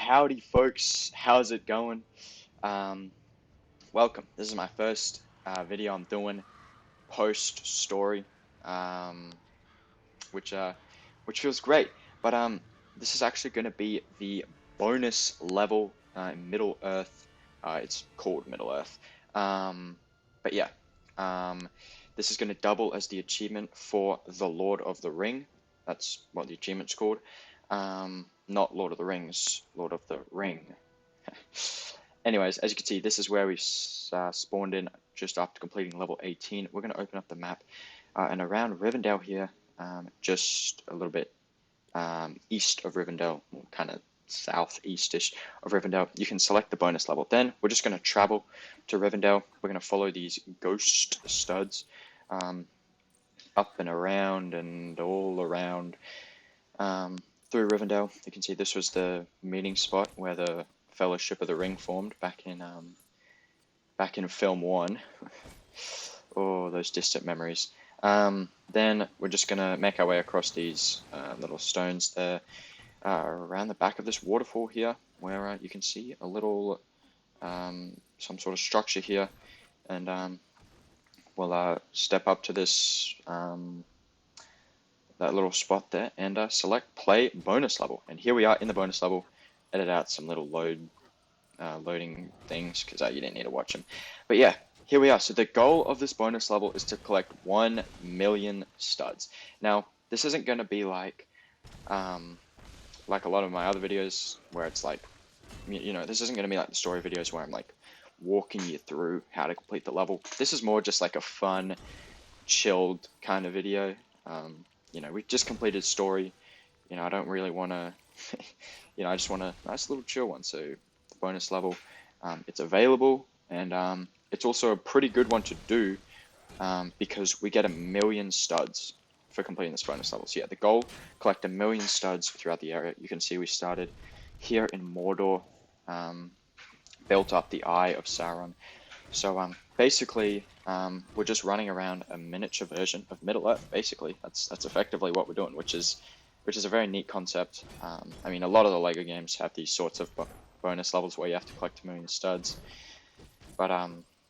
Howdy, folks. How's it going? Welcome. This is my first video I'm doing post story, um, which feels great. But this is actually going to be the bonus level in Middle Earth. It's called Middle Earth. But yeah, um, this is going to double as the achievement for the Lord of the Ring. That's what the achievement's called. Not Lord of the Rings, Lord of the Ring. Anyways, as you can see, this is where we spawned in just after completing level 18. We're going to open up the map, and around Rivendell here, just a little bit east of Rivendell, kind of southeast-ish of Rivendell, you can select the bonus level. Then we're just going to travel to Rivendell. We're going to follow these ghost studs up and around and all around through Rivendell. You can see this was the meeting spot where the Fellowship of the Ring formed back in film 1. Oh, those distant memories. Then we're just gonna make our way across these little stones there, around the back of this waterfall here, where you can see a little some sort of structure here, and we'll step up to this that little spot there and select play bonus level. And here we are in the bonus level. Edit out some little loading things because you didn't need to watch them. But yeah, here we are. So the goal of this bonus level is to collect 1 million studs. Now, this isn't going to be like a lot of my other videos where it's like, this isn't going to be like the story videos where I'm like walking you through how to complete the level. This is more just like a fun, chilled kind of video. We just completed story. I don't really want to, I just want a nice little chill one. So the bonus level, it's available, and it's also a pretty good one to do because we get 1 million studs for completing this bonus level. So yeah, the goal, collect 1 million studs throughout the area. You can see we started here in Mordor, built up the Eye of Sauron. So basically, we're just running around a miniature version of Middle Earth. Basically, that's effectively what we're doing, which is a very neat concept. I mean, a lot of the Lego games have these sorts of bonus levels where you have to collect 1 million studs. But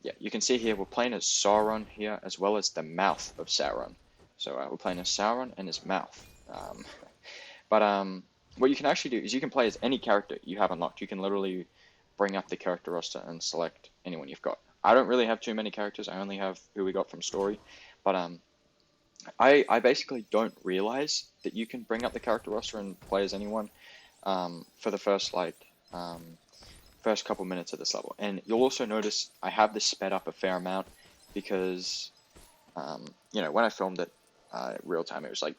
yeah, you can see here we're playing as Sauron here, as well as the mouth of Sauron. So we're playing as Sauron and his mouth. But what you can actually do is you can play as any character you have unlocked. You can literally bring up the character roster and select anyone you've got. I don't really have too many characters. I only have who we got from story. But I basically don't realize that you can bring up the character roster and play as anyone for the first couple minutes of this level. And you'll also notice I have this sped up a fair amount because when I filmed it real time, it was like,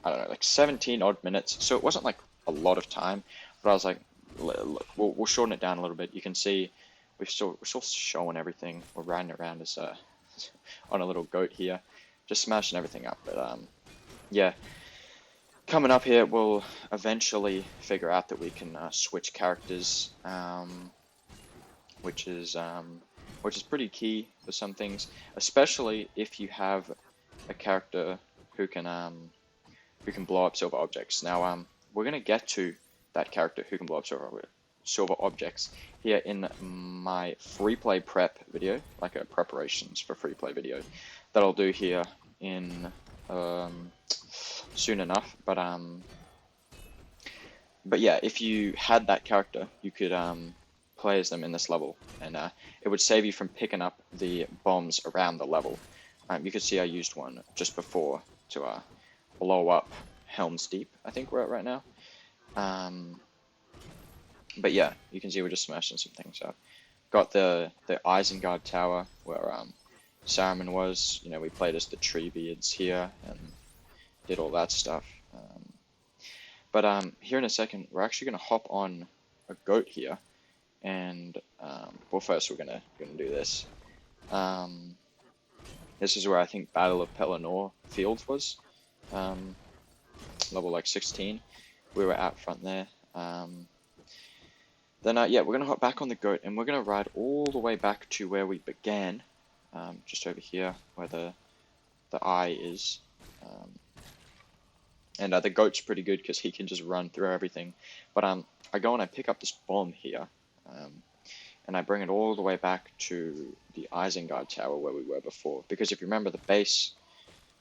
I don't know, like 17 odd minutes. So it wasn't like a lot of time, but I was like, look, we'll shorten it down a little bit. You can see we're still showing everything. We're riding around as on a little goat here, just smashing everything up. But yeah, coming up here, we'll eventually figure out that we can switch characters, which is pretty key for some things, especially if you have a character who can blow up silver objects. Now, we're gonna get to that character who can blow up silver objects here in my free play prep video, like a preparations for free play video that I'll do here in soon enough. But yeah, if you had that character, you could play as them in this level, and it would save you from picking up the bombs around the level. You can see I used one just before to blow up Helm's Deep, I think we're at right now. But yeah, you can see we're just smashing some things up. Got the Isengard Tower where Saruman was. We played as the Treebeards here and did all that stuff. But here in a second, we're actually gonna hop on a goat here, and well, first we're gonna do this. This is where I think Battle of Pelennor Fields was, level like 16. We were out front there. Then yeah, we're gonna hop back on the goat, and we're gonna ride all the way back to where we began, just over here where the eye is. And the goat's pretty good because he can just run through everything. But I go and I pick up this bomb here, and I bring it all the way back to the Isengard Tower where we were before. Because if you remember, the base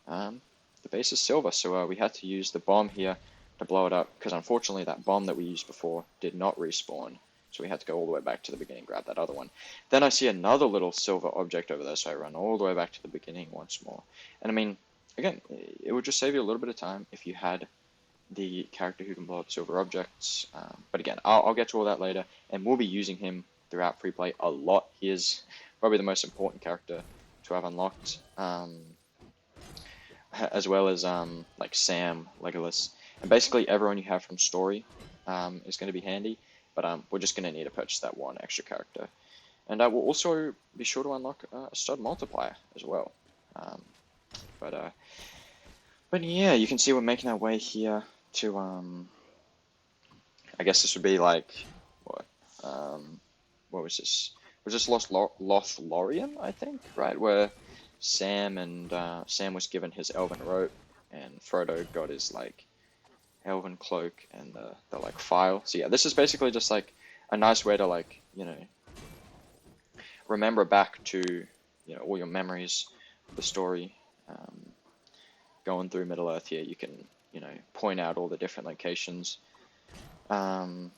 is silver, so we had to use the bomb here to blow it up. Because unfortunately, that bomb that we used before did not respawn, so we had to go all the way back to the beginning, grab that other one. Then I see another little silver object over there, so I run all the way back to the beginning once more. And I mean, again, it would just save you a little bit of time if you had the character who can blow up silver objects. But again, I'll get to all that later, and we'll be using him throughout free play a lot. He is probably the most important character to have unlocked, as well as like Sam, Legolas, and basically everyone you have from story is going to be handy. But we're just going to need to purchase that one extra character, and we'll also be sure to unlock a stud multiplier as well. But yeah, you can see we're making our way here to I guess this would be like what was this? Was this Lothlorien, I think, right? Where Sam was given his elven rope, and Frodo got his like elven cloak and the like file. So yeah, this is basically just like a nice way to like, you know, remember back to, you know, all your memories of the story. Going through Middle Earth here, you can, you know, point out all the different locations that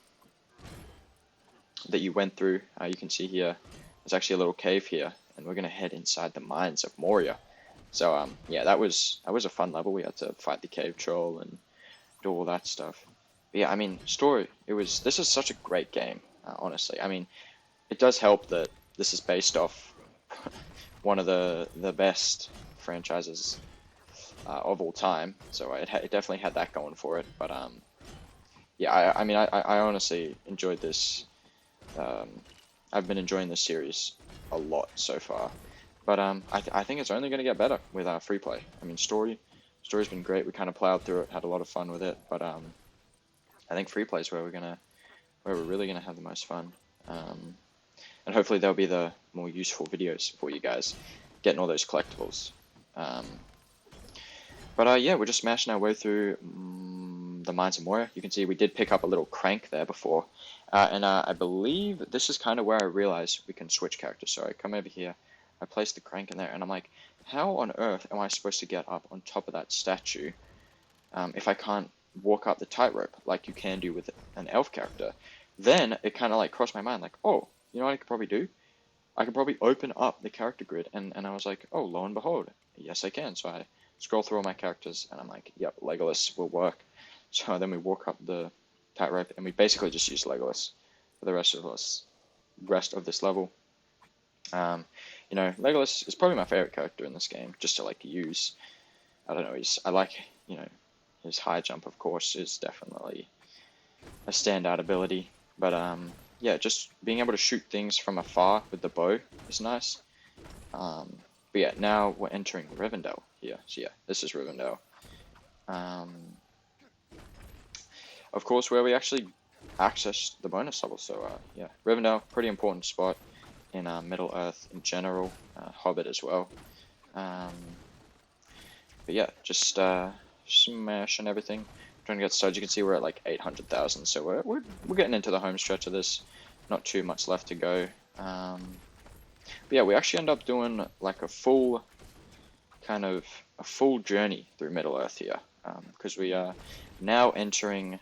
you went through. You can see here, there's actually a little cave here, and we're gonna head inside the mines of Moria. So yeah, that was a fun level. We had to fight the cave troll and do all that stuff. But yeah, I mean, story. This is such a great game, honestly. I mean, it does help that this is based off one of the best franchises of all time. So it definitely had that going for it. But yeah, I mean, I honestly enjoyed this. I've been enjoying this series a lot so far. But I think it's only going to get better with free play. I mean, story's been great. We kind of plowed through it, had a lot of fun with it. But I think free play is where we're really gonna have the most fun. And hopefully there'll be the more useful videos for you guys, getting all those collectibles. But yeah, we're just smashing our way through the Mines of Moria. You can see we did pick up a little crank there before. And I believe this is kind of where I realized we can switch characters. So I come over here, I place the crank in there, and I'm like, how on earth am I supposed to get up on top of that statue if I can't walk up the tightrope like you can do with an elf character? Then it kind of like crossed my mind, like, oh, you know what I could probably do? I could probably open up the character grid, and I was like, oh, lo and behold, yes I can. So I scroll through all my characters, and I'm like, yep, Legolas will work. So then we walk up the tightrope, and we basically just use Legolas for the rest of this level. You know, Legolas is probably my favorite character in this game, just to like use. I don't know, I like, you know, his high jump, of course, is definitely a standout ability. But yeah, just being able to shoot things from afar with the bow is nice. But yeah, now we're entering Rivendell here. So yeah, this is Rivendell. Of course, where we actually access the bonus level. So yeah, Rivendell, pretty important spot in Middle Earth in general, Hobbit as well. But yeah, just smashing everything. Trying to get started. You can see we're at like 800,000, so we're getting into the home stretch of this. Not too much left to go. But yeah, we actually end up doing like a full journey through Middle Earth here, because we are now entering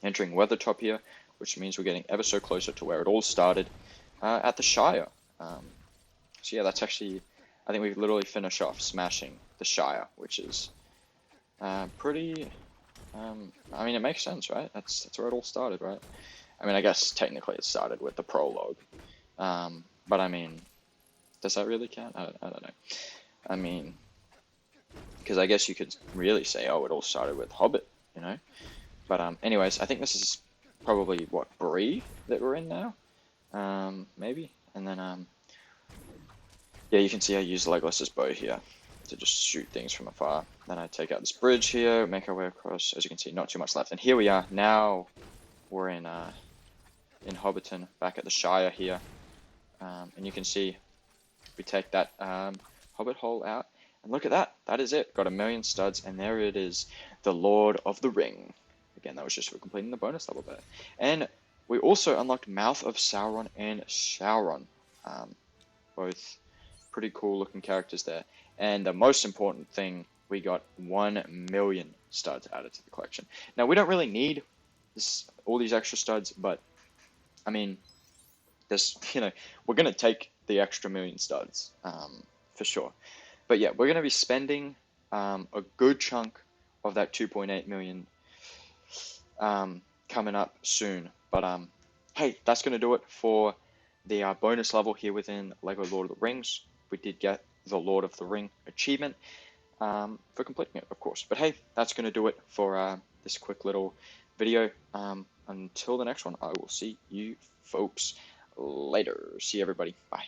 Weathertop here, which means we're getting ever so closer to where it all started, at the Shire. So yeah, that's actually, I think we've literally finished off smashing the Shire, which is pretty. I mean, it makes sense, right? That's where it all started, right? I mean, I guess technically it started with the prologue, but I mean, does that really count? I don't know. I mean, because I guess you could really say, oh, it all started with Hobbit, you know. But anyways, I think this is probably what, Bree that we're in now, maybe. And then yeah, you can see I use Legolas's bow here to just shoot things from afar. Then I take out this bridge here, make our way across. As you can see, not too much left. And here we are. Now we're in Hobbiton, back at the Shire here. And you can see we take that Hobbit hole out. And look at that. That is it. Got 1,000,000 studs, and there it is. The Lord of the Ring. Again, that was just for completing the bonus level there. And we also unlocked Mouth of Sauron and Sauron. Both pretty cool looking characters there. And the most important thing, we got 1,000,000 studs added to the collection. Now, we don't really need all these extra studs, but I mean, we're going to take the extra 1,000,000 studs for sure. But yeah, we're going to be spending a good chunk of that 2.8 million coming up soon. But hey, that's going to do it for the bonus level here within Lego Lord of the Rings. We did get the Lord of the Ring achievement for completing it, of course. But hey, that's going to do it for this quick little video. Until the next one, I will see you folks later. See everybody. Bye.